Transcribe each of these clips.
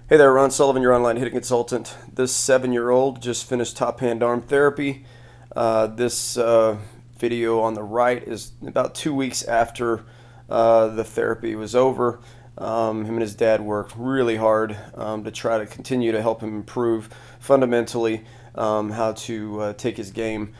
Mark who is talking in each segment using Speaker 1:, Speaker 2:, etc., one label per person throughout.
Speaker 1: Hey there, Ron Sullivan, your online hitting consultant. This 7-year-old just finished top hand arm therapy. This video on the right is about 2 weeks after the therapy was over. Him and his dad worked really hard to try to continue to help him improve fundamentally how to take his game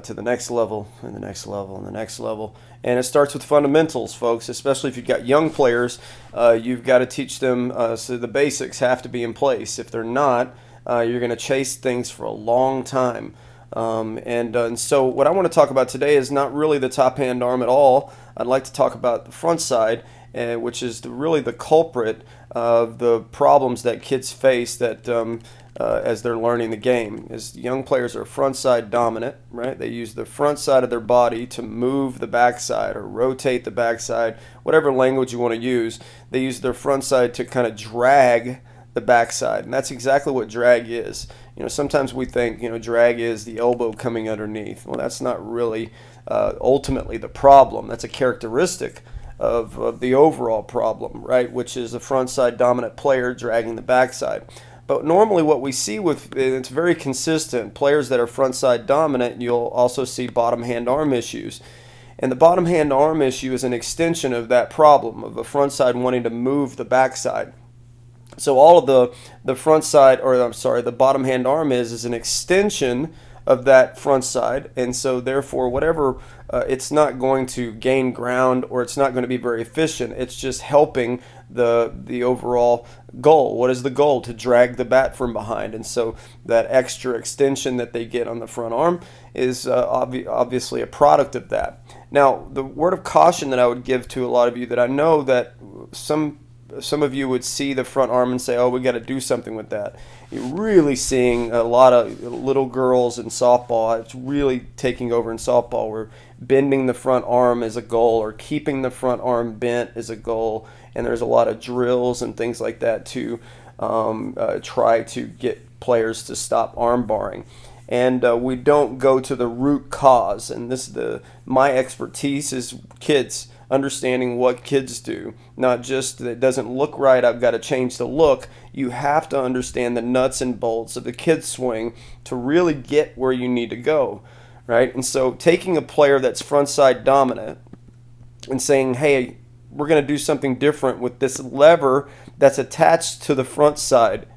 Speaker 1: to the next level and the next level and the next level. And it starts with fundamentals, folks, especially if you've got young players. You've got to teach them, so the basics have to be in place. If they're not, you're going to chase things for a long time. And so what I want to talk about today is not really the top hand arm at all. I'd like to talk about the front side, which is really the culprit of the problems that kids face that as they're learning the game. As young players are front side dominant, right? They use the front side of their body to move the backside or rotate the backside, whatever language you want to use. They use their front side to kind of drag the backside, and that's exactly what drag is. Sometimes we think, drag is the elbow coming underneath. Well, that's not really ultimately the problem. That's a characteristic of the overall problem, right? Which is a front side dominant player dragging the backside. But normally what we see it's very consistent. Players that are front side dominant, you'll also see bottom hand arm issues. And the bottom hand arm issue is an extension of that problem of a front side wanting to move the backside. So all of the front side, or I'm sorry, the bottom hand arm is an extension of that front side, and so therefore whatever it's not going to gain ground, or it's not going to be very efficient. It's just helping the overall goal. What is the goal? To drag the bat from behind. And so that extra extension that they get on the front arm is obviously a product of that. Now, the word of caution that I would give to a lot of you, that I know that some of you would see the front arm and say, oh, we got to do something with that. You're really seeing a lot of little girls in softball. It's really taking over in softball, where bending the front arm is a goal, or keeping the front arm bent is a goal. And there's a lot of drills and things like that to try to get players to stop arm barring. And we don't go to the root cause. And my expertise is kids. Understanding what kids do, not just that it doesn't look right, I've got to change the look. You have to understand the nuts and bolts of the kid's swing to really get where you need to go, right? And so taking a player that's front side dominant and saying, hey, we're going to do something different with this lever that's attached to the front side.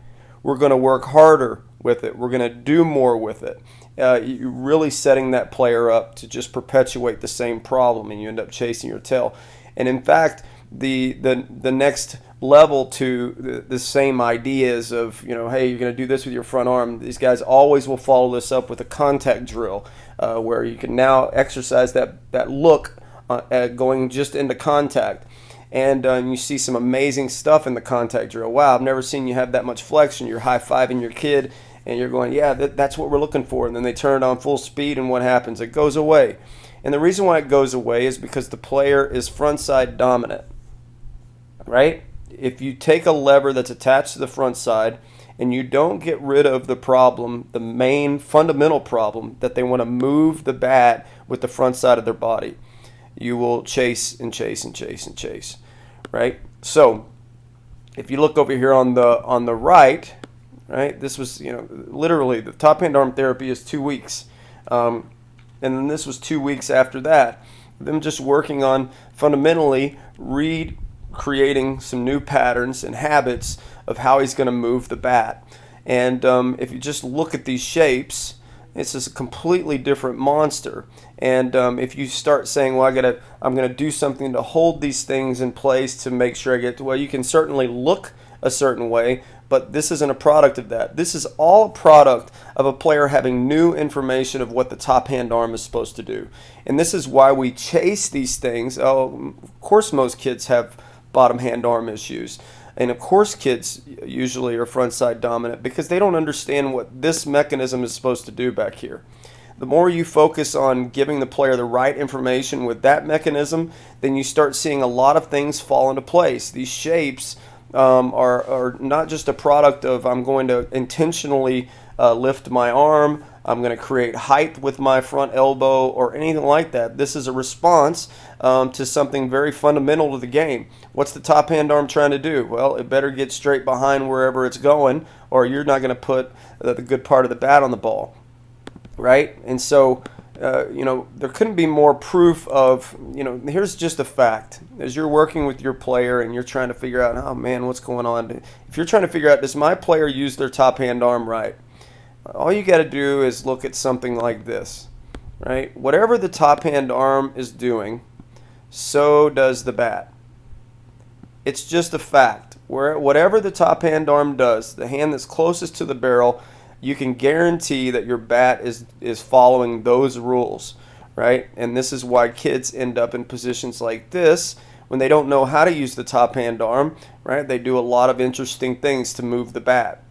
Speaker 1: We're going to work harder with it. We're going to do more with it. You're really setting that player up to just perpetuate the same problem, and you end up chasing your tail. And in fact, the next level to the same ideas of, hey, you're going to do this with your front arm. These guys always will follow this up with a contact drill, where you can now exercise that look going just into contact. And you see some amazing stuff in the contact drill. Wow, I've never seen you have that much flexion. You're high-fiving your kid, and you're going, yeah, that's what we're looking for. And then they turn it on full speed, and what happens? It goes away. And the reason why it goes away is because the player is front side dominant, right? If you take a lever that's attached to the front side and you don't get rid of the problem, the main fundamental problem, that they want to move the bat with the front side of their body, you will chase and chase and chase and chase, right? So if you look over here on the right, this was, literally the top hand arm therapy is 2 weeks. And then this was 2 weeks after that. Them just working on fundamentally recreating some new patterns and habits of how he's going to move the bat. And if you just look at these shapes, it's just a completely different monster. And if you start saying, well, I'm going to do something to hold these things in place to make sure I get to, well, you can certainly look a certain way, but this isn't a product of that. This is all a product of a player having new information of what the top hand arm is supposed to do. And this is why we chase these things. Oh, of course most kids have bottom hand arm issues. And of course kids usually are front side dominant because they don't understand what this mechanism is supposed to do back here. The more you focus on giving the player the right information with that mechanism, then you start seeing a lot of things fall into place. These shapes are not just a product of I'm going to intentionally lift my arm, I'm going to create height with my front elbow or anything like that. This is a response to something very fundamental to the game. What's the top hand arm trying to do? Well, it better get straight behind wherever it's going, or you're not going to put the good part of the bat on the ball, right? And so, there couldn't be more proof of, here's just a fact. As you're working with your player and you're trying to figure out, oh man, what's going on? If you're trying to figure out, does my player use their top hand arm right? All you got to do is look at something like this, right? Whatever the top hand arm is doing, so does the bat. It's just a fact. Whatever the top hand arm does, the hand that's closest to the barrel, you can guarantee that your bat is following those rules, right? And this is why kids end up in positions like this when they don't know how to use the top hand arm, right? They do a lot of interesting things to move the bat.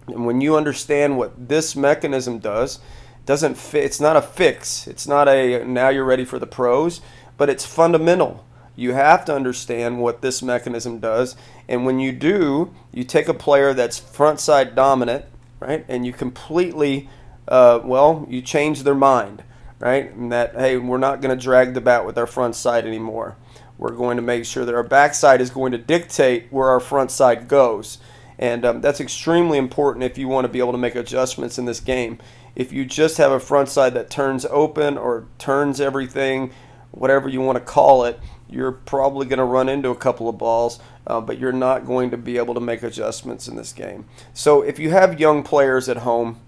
Speaker 1: And when you understand what this mechanism does, it's not a fix. It's not a now you're ready for the pros, but it's fundamental. You have to understand what this mechanism does. And when you do, you take a player that's front side dominant, right? And you completely, you change their mind, right? And that, hey, we're not going to drag the bat with our front side anymore. We're going to make sure that our backside is going to dictate where our front side goes. And that's extremely important if you want to be able to make adjustments in this game. If you just have a front side that turns open or turns everything, whatever you want to call it, you're probably going to run into a couple of balls, but you're not going to be able to make adjustments in this game. So if you have young players at home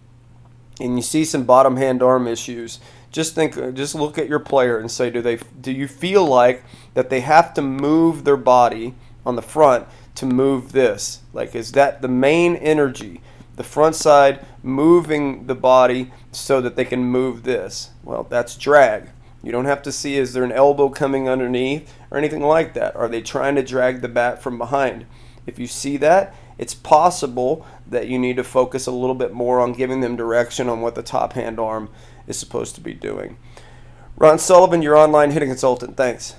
Speaker 1: and you see some bottom hand arm issues, just look at your player and say, do you feel like that they have to move their body on the front to move this? Like, is that the main energy? The front side moving the body so that they can move this? Well, that's drag. You don't have to see, is there an elbow coming underneath or anything like that? Are they trying to drag the bat from behind? If you see that, it's possible that you need to focus a little bit more on giving them direction on what the top hand arm is supposed to be doing. Ron Sullivan, your online hitting consultant. Thanks.